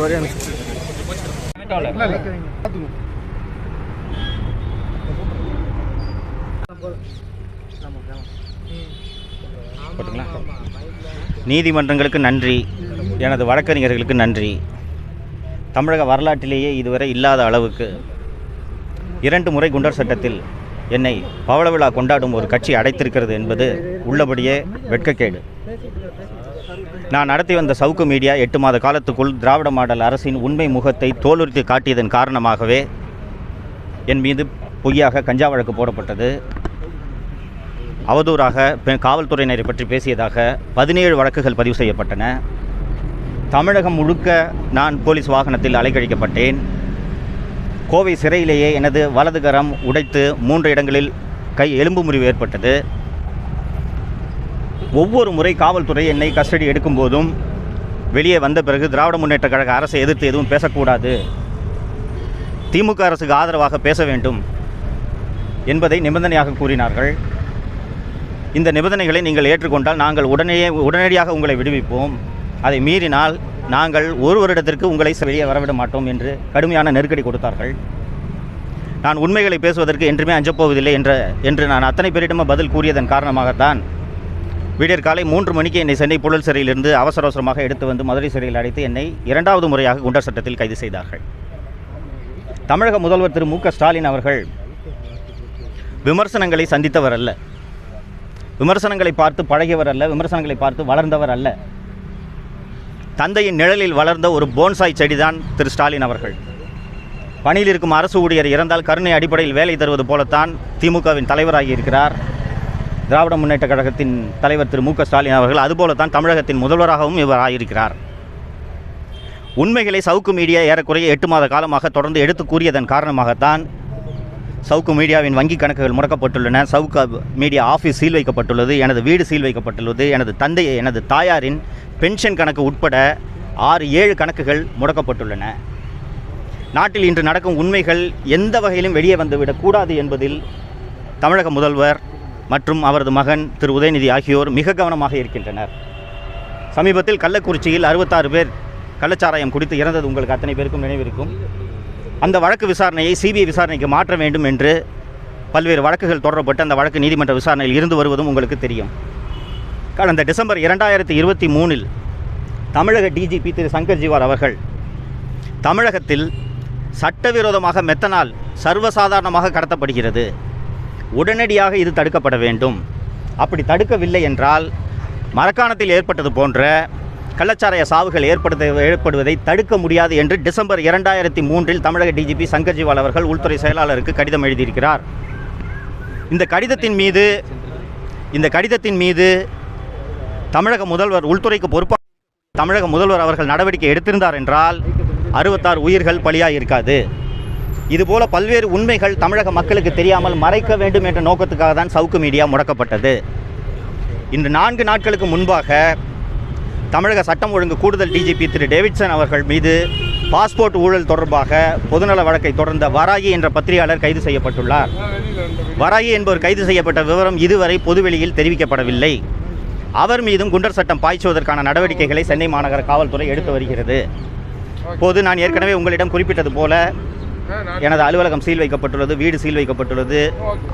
ஒரே நீதிமன்றங்களுக்கு நன்றி, எனது வழக்கறிஞர்களுக்கு நன்றி. தமிழக வரலாற்றிலேயே இதுவரை இல்லாத அளவுக்கு 2 முறை குண்டர் சட்டத்தில் என்னை பவள விழா கொண்டாடும் ஒரு கட்சி அடைத்திருக்கிறது என்பது உள்ளபடியே வெட்கக்கேடு. நான் நடத்தி வந்த சவுக்கு மீடியா 8 மாத காலத்துக்குள் திராவிட மாடல் அரசின் உண்மை முகத்தை தோலுரித்து காட்டியதன் காரணமாகவே என் மீது பொய்யாக கஞ்சா வழக்கு போடப்பட்டது. அவதூறாக காவல்துறையினரை பற்றி பேசியதாக 17 வழக்குகள் பதிவு செய்யப்பட்டன. தமிழகம் முழுக்க நான் போலீஸ் வாகனத்தில் அலைக்கழிக்கப்பட்டேன். கோவை சிறையிலேயே எனது வலது கரம் உடைத்து 3 இடங்களில் எலும்பு முறிவு ஏற்பட்டது. ஒவ்வொரு முறை காவல்துறை என்னை கஸ்டடி எடுக்கும்போதும் வெளியே வந்த பிறகு திராவிட முன்னேற்ற கழக அரசை எதிர்த்து எதுவும் பேசக்கூடாது, திமுக அரசுக்கு ஆதரவாக பேச வேண்டும் என்பதை நிபந்தனையாக கூறினார்கள். இந்த நிபந்தனைகளை நீங்கள் ஏற்றுக்கொண்டால் நாங்கள் உடனடியாக உங்களை விடுவிப்போம், அதை மீறினால் நாங்கள் 1 வருடத்திற்கு உங்களை வெளியே வரவிட மாட்டோம் என்று கடுமையான நெருக்கடி கொடுத்தார்கள். நான் உண்மைகளை பேசுவதற்கு என்றுமே அஞ்சப்போவதில்லை என்று நான் அத்தனை பேரிடமும் பதில் கூறியதன் காரணமாகத்தான் விடியற் காலை 3 மணிக்கு என்னை சென்னை புழல் சிறையிலிருந்து அவசரமாக எடுத்து வந்து மதுரை சிறையில் அடைத்து என்னை 2வது முறையாக குண்டர் சட்டத்தில் கைது செய்தார்கள். தமிழக முதல்வர் திரு மு.க. ஸ்டாலின் அவர்கள் விமர்சனங்களை சந்தித்தவர் அல்ல, விமர்சனங்களை பார்த்து பழகியவர் அல்ல, விமர்சனங்களை பார்த்து வளர்ந்தவர் அல்ல. தந்தையின் நிழலில் வளர்ந்த ஒரு போன்சாய் செடிதான் திரு ஸ்டாலின் அவர்கள். பணியில் இருக்கும் அரசு ஊழியர் இறந்தால் கருணை அடிப்படையில் வேலை தருவது போலத்தான் திமுகவின் தலைவராகி இருக்கிறார் திராவிட முன்னேற்ற கழகத்தின் தலைவர் திரு மு.க. ஸ்டாலின் அவர்கள். அதுபோலத்தான் தமிழகத்தின் முதல்வராகவும் இவர் ஆகியிருக்கிறார். உண்மைகளை சவுக்கு மீடியா ஏறக்குறைய 8 மாத காலமாக தொடர்ந்து எடுத்து கூறியதன் காரணமாகத்தான் சவுக்கு மீடியாவின் வங்கி கணக்குகள் முடக்கப்பட்டுள்ளன, சவுக்கு மீடியா ஆஃபீஸ் சீல் வைக்கப்பட்டுள்ளது, எனது வீடு சீல் வைக்கப்பட்டுள்ளது, எனது தாயாரின் பென்ஷன் கணக்கு உட்பட 6-7 கணக்குகள் முடக்கப்பட்டுள்ளன. நாட்டில் இன்று நடக்கும் உண்மைகள் எந்த வகையிலும் வெளியே வந்துவிடக்கூடாது என்பதில் தமிழக முதல்வர் மற்றும் அவரது மகன் திரு உதயநிதி ஆகியோர் மிக கவனமாக இருக்கின்றனர். சமீபத்தில் கள்ளக்குறிச்சியில் 66 பேர் கள்ளச்சாராயம் குடித்து இறந்தது உங்களுக்கு அத்தனை பேருக்கும் நினைவிருக்கும். அந்த வழக்கு விசாரணையை சிபிஐ விசாரணைக்கு மாற்ற வேண்டும் என்று பல்வேறு வழக்குகள் தொடரப்பட்டு அந்த வழக்கு நீதிமன்ற விசாரணையில் இருந்து வருவதும் உங்களுக்கு தெரியும். கடந்த டிசம்பர் 2023 தமிழக டிஜிபி திரு சங்கர் ஜிவால் அவர்கள் தமிழகத்தில் சட்டவிரோதமாக மெத்தனால் சர்வசாதாரணமாக கடத்தப்படுகிறது, உடனடியாக இது தடுக்கப்பட வேண்டும், அப்படி தடுக்கவில்லை என்றால் மரக்காணத்தில் ஏற்பட்டது போன்ற கள்ளச்சாராய சாவுகள் ஏற்படுவதை தடுக்க முடியாது என்று டிசம்பர் 2003 தமிழக டிஜிபி சங்கர் ஜிவால் அவர்கள் உள்துறை செயலாளருக்கு கடிதம் எழுதியிருக்கிறார். இந்த கடிதத்தின் மீது தமிழக முதல்வர் உள்துறைக்கு பொறுப்பாக தமிழக முதல்வர் அவர்கள் நடவடிக்கை எடுத்திருந்தார் என்றால் 66 உயிர்கள் பலியாக இருக்காது. இதுபோல பல்வேறு உண்மைகள் தமிழக மக்களுக்கு தெரியாமல் மறைக்க வேண்டும் என்ற நோக்கத்துக்காக தான் சவுக்கு மீடியா முடக்கப்பட்டது. இன்று 4 நாட்களுக்கு முன்பாக தமிழக சட்டம் ஒழுங்கு கூடுதல் டிஜிபி திரு டேவிட்சன் அவர்கள் மீது பாஸ்போர்ட் ஊழல் தொடர்பாக பொதுநல வழக்கை தொடர்ந்த வராகி என்ற பத்திரிகையாளர் கைது செய்யப்பட்டுள்ளார். வராகி என்பவர் கைது செய்யப்பட்ட விவரம் இதுவரை பொதுவெளியில் தெரிவிக்கப்படவில்லை. அவர் மீதும் குண்டர் சட்டம் பாய்ச்சுவதற்கான நடவடிக்கைகளை சென்னை மாநகர காவல்துறை எடுத்து வருகிறது. இப்போது நான் ஏற்கனவே உங்களிடம் குறிப்பிட்டது போல எனது அலுவலகம் சீல் வைக்கப்பட்டுள்ளது, வீடு சீல் வைக்கப்பட்டுள்ளது,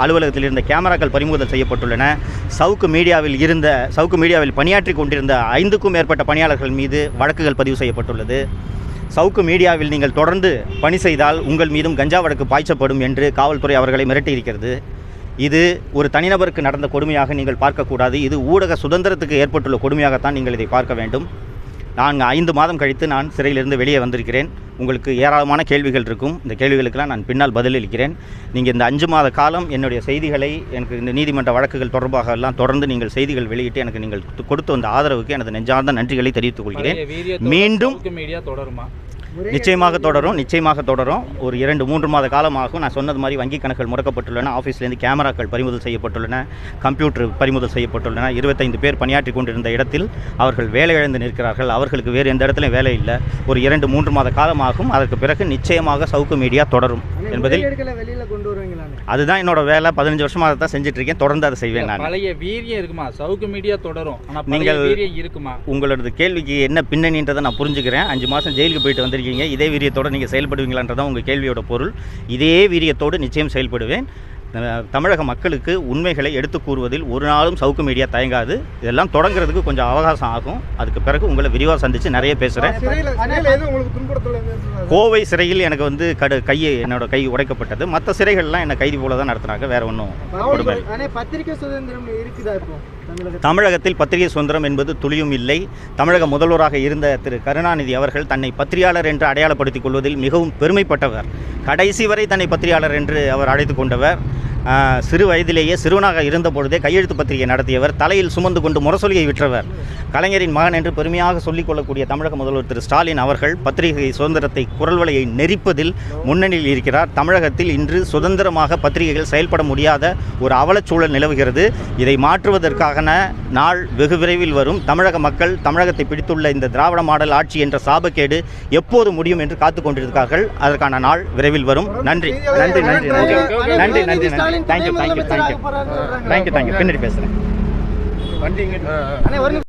அலுவலகத்தில் இருந்த கேமராக்கள் பறிமுதல் செய்யப்பட்டுள்ளன. சவுக்கு மீடியாவில் பணியாற்றி கொண்டிருந்த 5க்கும் மேற்பட்ட பணியாளர்கள் மீது வழக்குகள் பதிவு செய்யப்பட்டுள்ளது. சவுக்கு மீடியாவில் நீங்கள் தொடர்ந்து பணி செய்தால் உங்கள் மீதும் கஞ்சா வழக்கு பாய்ச்சப்படும் என்று காவல்துறை அவர்களை மிரட்டியிருக்கிறது. இது ஒரு தனிநபருக்கு நடந்த கொடுமையாக நீங்கள் பார்க்கக்கூடாது, இது ஊடக சுதந்திரத்துக்கு ஏற்பட்டுள்ள கொடுமையாகத்தான் நீங்கள் இதை பார்க்க வேண்டும். நான் 5 மாதம் கழித்து நான் சிறையிலிருந்து வெளியே வந்திருக்கிறேன். உங்களுக்கு ஏராளமான கேள்விகள் இருக்கும், இந்த கேள்விகளுக்கெல்லாம் நான் பின்னால் பதிலளிக்கிறேன். நீங்கள் இந்த 5 மாத காலம் என்னுடைய செய்திகளை எனக்கு இந்த நீதிமன்ற வழக்குகள் தொடர்பாக எல்லாம் தொடர்ந்து நீங்கள் செய்திகள் வெளியிட்டு எனக்கு நீங்கள் கொடுத்து வந்த ஆதரவுக்கு எனது நெஞ்சார்ந்த நன்றிகளை தெரிவித்துக் கொள்கிறேன். மீண்டும் நிச்சயமாக தொடரும். ஒரு 2-3 மாத காலமாகும். நான் சொன்னது மாதிரி வங்கி கணக்குகள் முடக்கப்பட்டுள்ளன, ஆஃபீஸ்லேருந்து கேமராக்கள் பறிமுதல் செய்யப்பட்டுள்ளன, கம்ப்யூட்டர் பறிமுதல் செய்யப்பட்டுள்ளன. 25 பேர் பணியாற்றி கொண்டிருந்த இடத்தில் அவர்கள் வேலை இழந்து நிற்கிறார்கள். அவர்களுக்கு வேறு எந்த இடத்துலையும் வேலை இல்லை. ஒரு 2-3 மாத காலமாகும். அதற்கு பிறகு நிச்சயமாக சவுக்கு மீடியா தொடரும் என்பதில் அதுதான் என்னோட வேலை. 15 வருஷமாக அதை தான் செஞ்சுட்ருக்கேன். தொடர்ந்து அதை செய்வேன். நான் பழைய வீரியம் இருக்குமா? சவுக்கு மீடியா தொடரும், ஆனால் நீங்கள் வீரியம் இருக்குமா? உங்களோட கேள்விக்கு என்ன பின்னணின்றதை நான் புரிஞ்சுக்கிறேன். 5 மாதம் ஜெயிலுக்கு போயிட்டு வந்திருக்கீங்க. இதே வீரியத்தோடு நீங்கள் செயல்படுவீங்களான்றதான் உங்கள் கேள்வியோட பொருள். இதே வீரியத்தோடு நிச்சயம் செயல்படுவேன். தமிழக மக்களுக்கு உண்மைகளை எடுத்து கூறுவதில் ஒரு நாளும் சவுக்கு மீடியா தயங்காது. இதெல்லாம் தொடங்குறதுக்கு கொஞ்சம் அவகாசம் ஆகும். அதுக்கு பிறகு உங்களை விரிவாக சந்தித்து நிறைய பேசுகிறேன். கோவை சிறையில் எனக்கு வந்து என்னோட கை உடைக்கப்பட்டது. மற்ற சிறைகள்லாம் என்னை கைதி போல தான் நடத்துனாங்க. வேற ஒன்றும் பத்திரிகை சுதந்திரம் இருக்குதா? இப்போ தமிழகத்தில் பத்திரிகை சுதந்திரம் என்பது துளியும் இல்லை. தமிழக முதல்வராக இருந்த திரு கருணாநிதி அவர்கள் தன்னை பத்திரிகையாளர் என்று அடையாளப்படுத்திக் கொள்வதில் மிகவும் பெருமைப்பட்டவர். கடைசி வரை தன்னை பத்திரிகையாளர் என்று அவர் அழைத்து கொண்டவர். சிறு வயதிலேயே சிறுவனாக இருந்த பொழுதே கையெழுத்து பத்திரிகை நடத்தியவர். தலையில் சுமந்து கொண்டு முரசொலியை விற்றவர். கலைஞரின் மகன் என்று பெருமையாக சொல்லிக் கொள்ளக்கூடிய தமிழக முதல்வர் திரு ஸ்டாலின் அவர்கள் பத்திரிகை சுதந்திரத்தை குரல்வலையை நெரிப்பதில் முன்னணியில் இருக்கிறார். தமிழகத்தில் இன்று சுதந்திரமாக பத்திரிகைகள் செயல்பட முடியாத ஒரு அவலச்சூழல் நிலவுகிறது. இதை மாற்றுவதற்கான நாள் வெகு விரைவில் வரும். தமிழக மக்கள் தமிழகத்தை பிடித்துள்ள இந்த திராவிட மாடல் ஆட்சி என்ற சாபக்கேடு எப்போது முடியும் என்று காத்து கொண்டிருக்கிறார்கள். அதற்கான நாள் விரைவில் வரும். நன்றி நன்றி நன்றி நன்றி நன்றி நன்றி நன்றி. Thank you thank you thank you thank you thank you. பின்னாடி பேசுகிறேன்.